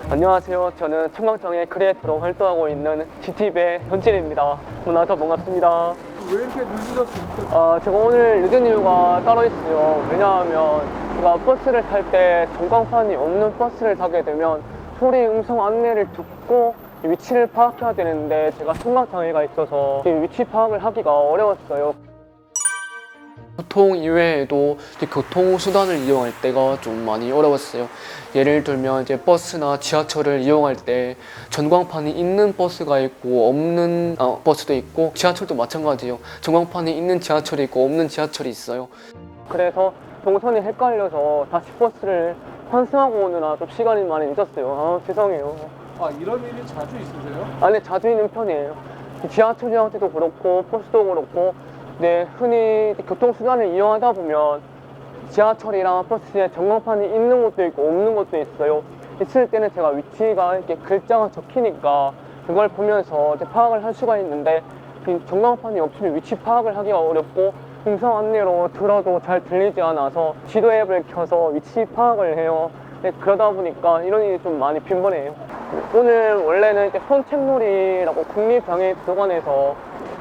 안녕하세요. 저는 청각장애 크리에이터로 활동하고 있는 GTV의 현진입니다. 만나서 반갑습니다. 왜 이렇게 늦으셨습니까? 제가 오늘 늦은 이유가 따로 있어요. 왜냐하면 제가 버스를 탈 때 전광판이 없는 버스를 타게 되면 소리 음성 안내를 듣고 위치를 파악해야 되는데 제가 청각장애가 있어서 위치 파악을 하기가 어려웠어요. 교통 이외에도 교통수단을 이용할 때가 좀 많이 어려웠어요. 예를 들면 이제 버스나 지하철을 이용할 때 전광판이 있는 버스가 있고 없는 버스도 있고, 지하철도 마찬가지예요. 전광판이 있는 지하철이 있고 없는 지하철이 있어요. 그래서 동선이 헷갈려서 다시 버스를 환승하고 오느라 좀 시간이 많이 늦었어요. 죄송해요. 이런 일이 자주 있으세요? 네, 자주 있는 편이에요. 지하철 이용할 때도 그렇고 버스도 그렇고, 네, 흔히 교통수단을 이용하다 보면 지하철이랑 버스에 전광판이 있는 곳도 있고 없는 곳도 있어요. 있을 때는 제가 위치가 이렇게 글자가 적히니까 그걸 보면서 파악을 할 수가 있는데, 전광판이 없으면 위치 파악을 하기가 어렵고 음성 안내로 들어도 잘 들리지 않아서 지도 앱을 켜서 위치 파악을 해요. 네, 그러다 보니까 이런 일이 좀 많이 빈번해요. 오늘 원래는 손책놀이라고 국립장애도서관에서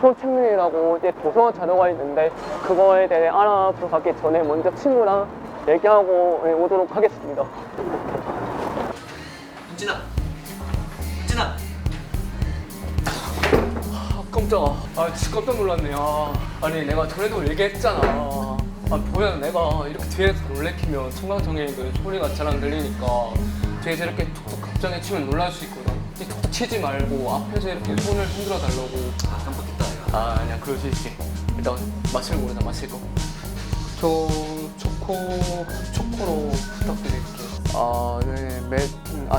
손책놀이라고 도서 자료가 있는데, 그거에 대해 알아보러 가기 전에 먼저 친구랑 얘기하고 오도록 하겠습니다. 현진아! 현진아! 깜짝아. 진짜 깜짝 놀랐네. 아니 내가 전에도 얘기했잖아. 보면 내가 이렇게 뒤에서 놀래키면 청각장애인들 소리가 잘 안 들리니까 뒤에서 이렇게 툭툭 갑자기 치면 놀랄 수 있거든. 툭툭 치지 말고 앞에서 이렇게 손을 흔들어 달라고. 깜빡했다 얘가. 아니야, 그럴 수 있지. 일단 마실 거나 마실 거. 저 초코로 부탁드릴게요.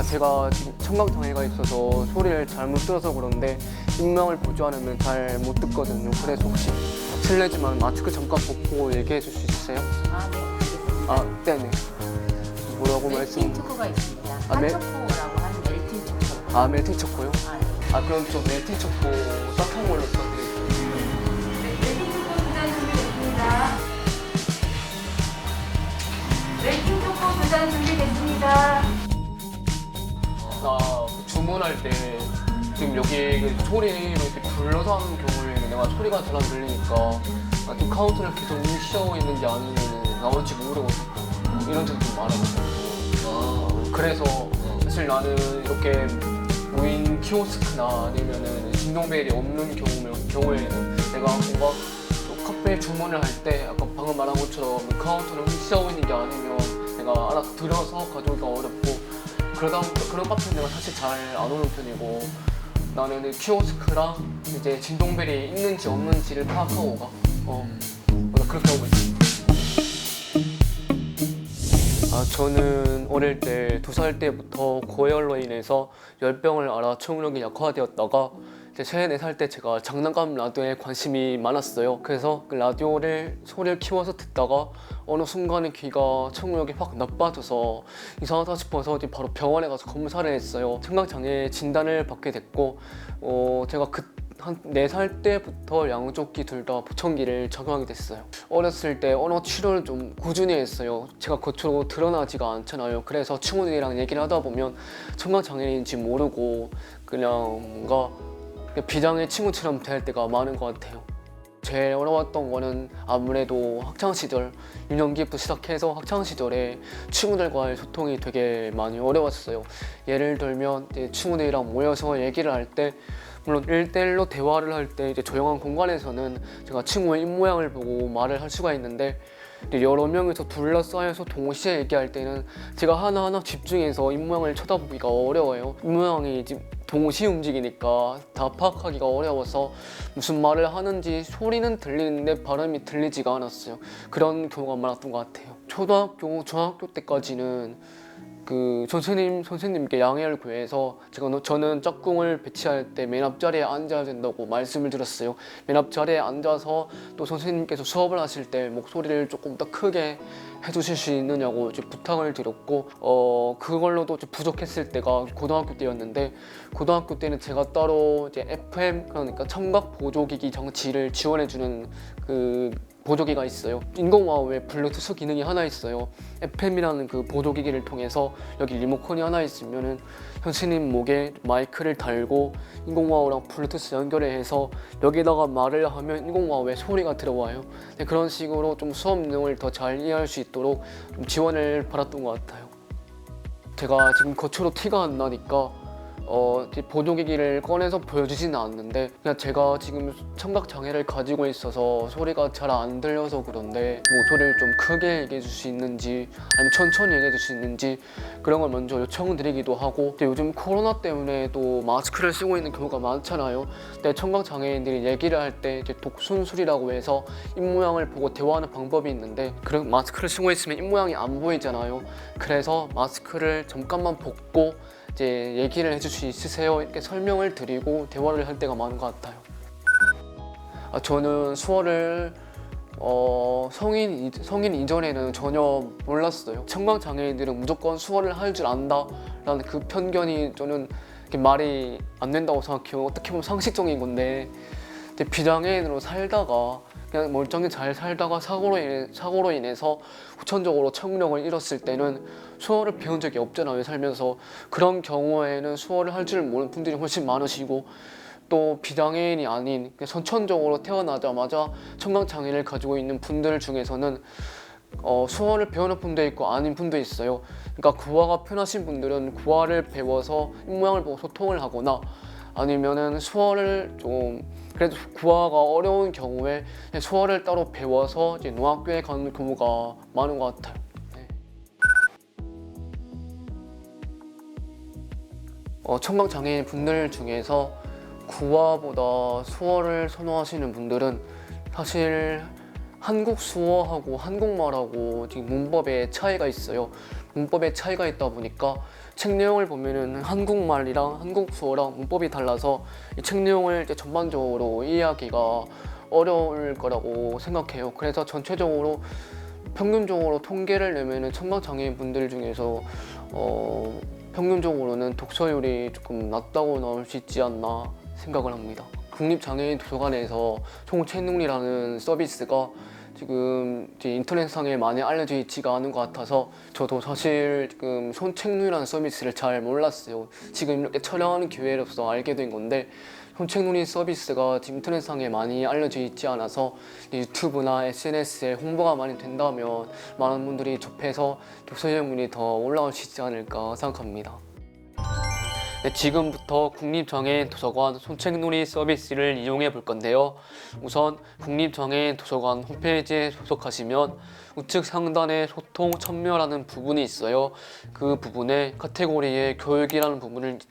제가 지금 청각장애가 있어서 소리를 잘못 들어서 그런데 익명을 보조하려면 잘 못 듣거든요. 그래서 혹시 실례지만 마스크 잠깐 벗고 얘기해 줄 수 있으세요? 네. 네네. 뭐라고 말씀? 멜팅 초코가 있습니다. 멜- 핫초코라고 하는 멜팅 초코. 멜팅 초코요? 그럼 좀 멜팅 초코 따뜻한 걸로 부탁드릴게요. 멜팅 초코 두잔 준비됐습니다. 멜팅 초코 두잔 준비됐습니다. 나 주문할 때 지금 여기 소리로 이렇게 불러서 하는 경우에는 내가 소리가 잘 안 들리니까 지금 카운터를 계속 무시하고 있는지 아니면 나올지 모르거든. 이런 점이 좀 많아가지고. 그래서 사실 나는 이렇게 무인 키오스크나 아니면은 진동벨이 없는 경우에는 내가 뭔가 또 카페 주문을 할 때 아까 방금 말한 것처럼 카운터를 무시하고 있는지 아니면 내가 알아서 들어서 가져오기가 어렵고, 그런 카페는 내가 사실 잘 안 오는 편이고, 나는 키오스크랑 이제 진동벨이 있는지 없는지를 파악하고 가. 나 그렇게 하고 있어. 저는 어릴 때 2살 때부터 고열로 인해서 열병을 앓아 청력이 약화되었다가 이제 3, 4살 때 제가 장난감 라디오에 관심이 많았어요. 그래서 그 라디오를 소리를 키워서 듣다가 어느 순간에 귀가 청력이 확 나빠져서 이상하다 싶어서 바로 병원에 가서 검사를 했어요. 청각장애 진단을 받게 됐고, 제가 한 4살 때부터 양쪽 귀 둘 다 보청기를 착용하게 됐어요. 어렸을 때 언어 치료를 좀 꾸준히 했어요. 제가 겉으로 드러나지가 않잖아요. 그래서 친구들이랑 얘기를 하다 보면 청각장애인지 모르고 그냥 뭔가 비장의 친구처럼 대할 때가 많은 것 같아요. 제일 어려웠던 거는 아무래도 학창시절, 유년기부터 시작해서 학창시절에 친구들과의 소통이 되게 많이 어려웠어요. 예를 들면 이제 친구들이랑 모여서 얘기를 할 때, 물론 1대1로 대화를 할 때 이제 조용한 공간에서는 제가 친구의 입모양을 보고 말을 할 수가 있는데, 여러 명이서 둘러싸여서 동시에 얘기할 때는 제가 하나하나 집중해서 입모양을 쳐다보기가 어려워요. 입모양이 동시에 움직이니까 다 파악하기가 어려워서 무슨 말을 하는지 소리는 들리는데 발음이 들리지가 않았어요. 그런 경우가 많았던 것 같아요. 초등학교, 중학교 때까지는 그 선생님께 양해를 구해서 저는 짝꿍을 배치할 때 맨 앞자리에 앉아야 된다고 말씀을 드렸어요. 맨 앞자리에 앉아서 또 선생님께서 수업을 하실 때 목소리를 조금 더 크게 해주실 수 있느냐고 이제 부탁을 드렸고, 그걸로도 좀 부족했을 때가 고등학교 때였는데, 고등학교 때는 제가 따로 이제 FM, 그러니까 청각 보조기기 장치를 지원해주는 그 보조기가 있어요. 인공화호에 블루투스 기능이 하나 있어요. FM이라는 그 보조기기를 통해서 여기 리모컨이 하나 있으면은 현신님 목에 마이크를 달고 인공화호랑 블루투스 연결해서 여기다가 말을 하면 인공화호에 소리가 들어와요. 네, 그런 식으로 좀 수업 내용을 더 잘 이해할 수 있도록 좀 지원을 받았던 것 같아요. 제가 지금 겉으로 티가 안 나니까 보조기기를 꺼내서 보여주지는 않는데 그냥 제가 지금 청각 장애를 가지고 있어서 소리가 잘 안 들려서 그런데 목소리를 좀 크게 얘기해 줄 수 있는지 아니면 천천히 얘기해 줄 수 있는지 그런 걸 먼저 요청드리기도 하고 근데 요즘 코로나 때문에 또 마스크를 쓰고 있는 경우가 많잖아요. 근데 청각 장애인들이 얘기를 할 때 독순술이라고 해서 입모양을 보고 대화하는 방법이 있는데 그런 마스크를 쓰고 있으면 입모양이 안 보이잖아요. 그래서 마스크를 잠깐만 벗고 이제 얘기를 해줄 수 있으세요? 이렇게 설명을 드리고 대화를 할 때가 많은 것 같아요. 저는 수어를 성인 이전에는 전혀 몰랐어요. 청각 장애인들은 무조건 수어를 할 줄 안다라는 그 편견이 저는 말이 안 된다고 생각해요. 어떻게 보면 상식적인 건데 근데 비장애인으로 살다가 그냥 멀쩡히 잘 살다가 사고로 인해서 후천적으로 청력을 잃었을 때는 수어를 배운 적이 없잖아요, 살면서. 그런 경우에는 수어를 할 줄 모르는 분들이 훨씬 많으시고 또 비장애인이 아닌 선천적으로 태어나자마자 청각장애를 가지고 있는 분들 중에서는 수어를 배우는 분도 있고 아닌 분도 있어요. 그러니까 구화가 편하신 분들은 구화를 배워서 입모양을 보고 소통을 하거나 아니면은 수어를 좀 그래도 구화가 어려운 경우에 수어를 따로 배워서 이제 노학교에 가는 경우가 많은 것 같아요. 네. 청각 장애인 분들 중에서 구화보다 수어를 선호하시는 분들은 사실 한국 수어하고 한국말하고 지금 문법에 차이가 있어요. 문법에 차이가 있다 보니까 책 내용을 보면은 한국말이랑 한국 수어랑 문법이 달라서 이 책 내용을 이제 전반적으로 이해하기가 어려울 거라고 생각해요. 그래서 전체적으로 평균적으로 통계를 내면은 청각 장애인 분들 중에서 평균적으로는 독서율이 조금 낮다고 나올 수 있지 않나 생각을 합니다. 국립장애인 도서관에서 송책눈이라는 서비스가 지금 인터넷상에 많이 알려져 있지가 않은 것 같아서 저도 사실 지금 손책눈이라는 서비스를 잘 몰랐어요. 지금 이렇게 촬영하는 기회로서 알게 된 건데 손책눈이 서비스가 지금 인터넷상에 많이 알려져 있지 않아서 유튜브나 SNS에 홍보가 많이 된다면 많은 분들이 접해서 독서이용률이 더 올라올 수 있지 않을까 생각합니다. 네, 지금부터 국립장애인 도서관 손책놀이 서비스를 이용해 볼 건데요. 우선 국립장애인 도서관 홈페이지에 접속하시면 우측 상단에 소통 참여라는 부분이 있어요. 그 부분에 카테고리에 교육이라는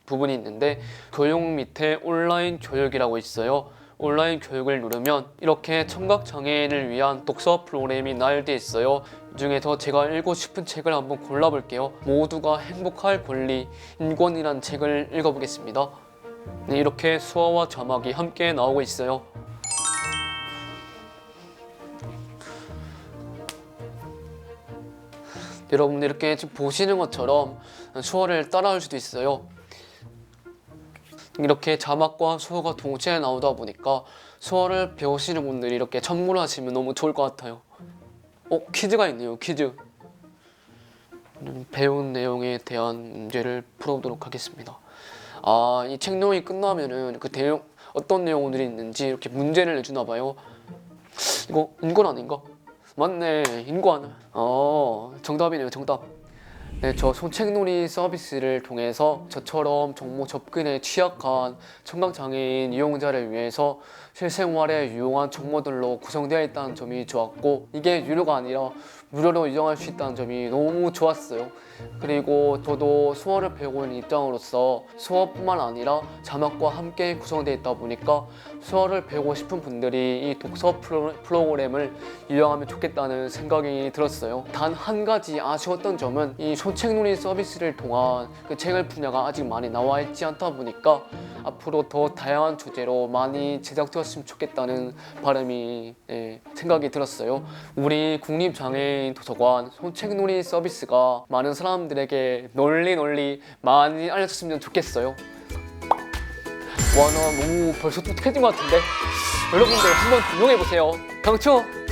부분이 있는데 교육 밑에 온라인 교육이라고 있어요. 온라인 교육을 누르면 이렇게 청각장애인을 위한 독서 프로그램이 나열되어 있어요. 이 중에서 제가 읽고 싶은 책을 한번 골라볼게요. 모두가 행복할 권리, 인권이란 책을 읽어보겠습니다. 네, 이렇게 수어와 자막이 함께 나오고 있어요. 여러분들 이렇게 지금 보시는 것처럼 수어를 따라할 수도 있어요. 이렇게 자막과 수어가 동시에 나오다 보니까 수어를 배우시는 분들이 이렇게 참고를 하시면 너무 좋을 것 같아요. 퀴즈가 있네요. 퀴즈. 배운 내용에 대한 문제를 풀어보도록 하겠습니다. 이 책 내용이 끝나면은 그 내용 어떤 내용들이 있는지 이렇게 문제를 내주나 봐요. 이거 인권 아닌가? 맞네, 인권. 정답이네요, 정답. 네, 저 손책놀이 서비스를 통해서 저처럼 정보 접근에 취약한 청각장애인 이용자를 위해서 실생활에 유용한 정보들로 구성되어 있다는 점이 좋았고 이게 유료가 아니라 무료로 이용할 수 있다는 점이 너무 좋았어요. 그리고 저도 수어를 배우고 있는 입장으로서 수어뿐만 아니라 자막과 함께 구성되어 있다 보니까 수어를 배우고 싶은 분들이 이 독서 프로그램을 이용하면 좋겠다는 생각이 들었어요. 단 한 가지 아쉬웠던 점은 이 손책놀이 서비스를 통한 그 책을 분야가 아직 많이 나와 있지 않다 보니까 앞으로 더 다양한 주제로 많이 제작되었으면 좋겠다는 바람이 생각이 들었어요. 우리 국립장애인 도서관 손책놀이 서비스가 많은 사람들에게 널리 많이 알려졌으면 좋겠어요. 와, 나 너무 벌써 똑똑해진 것 같은데 여러분들 한번 이용해보세요. 강추!